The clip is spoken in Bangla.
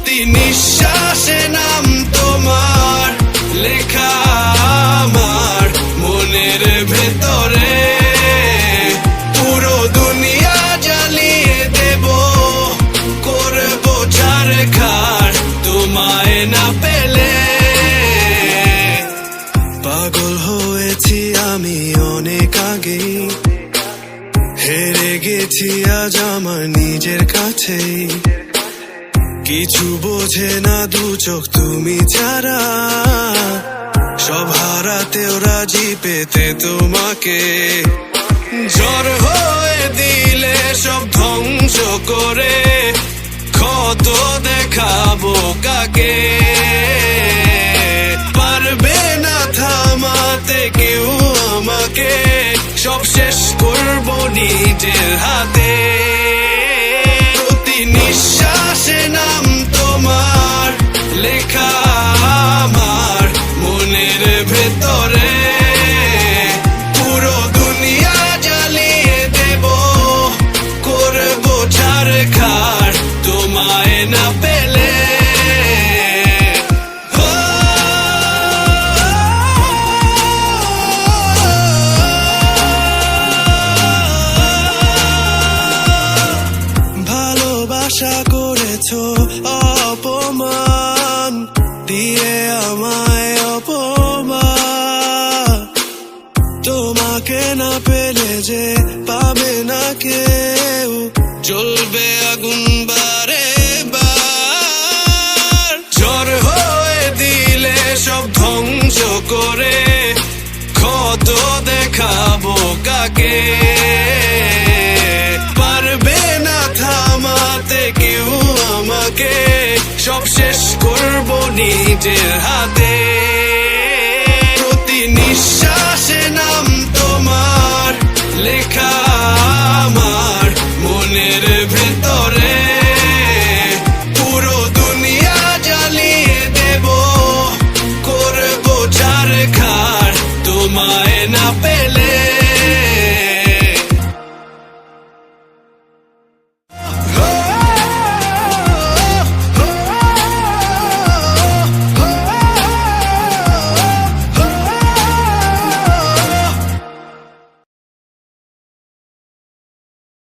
প্রতি নিঃশ্বাসে নাম তোমার লেখা আমার মনের ভেতরে। পুরো দুনিয়া জ্বালিয়ে দেব, করবো ছারখার তোমায় না পেলে। পাগল হয়েছি আমি অনেক আগে, হেরে গেছি আজ আমার নিজের কাছেই। কিছু বোঝে না দু চোখ তুমি ছাড়া, সব হারাতেও রাজি পেতে তোমাকে। ঝড় হয়ে দিলে সব ধ্বংস করে, ক্ষত দেখাবো কাকে। পারবে না থামাতে কেউ আমাকে, সব শেষ করবো নিজের হাতে। প্রতি নিঃশ্বাসে নাম তোমার লেখা আমার মনের ভেতরে। পুরো দুনিয়া জ্বালিয়ে দেব, করবো ছারখার তোমায় না পেলে। আশা করেছো অপমান দিয়ে আমায় অপমান, তোমাকে না পেলে যে পাবে না কেউ, জ্বলবে আগুন বারে বার। ঝড় হয়ে দিলে সব ধ্বংস করে, ক্ষত দেখাবো কাকে। পারবে না থামাতে কেউ আমাকে, সব শেষ করবো নিজের হাতে।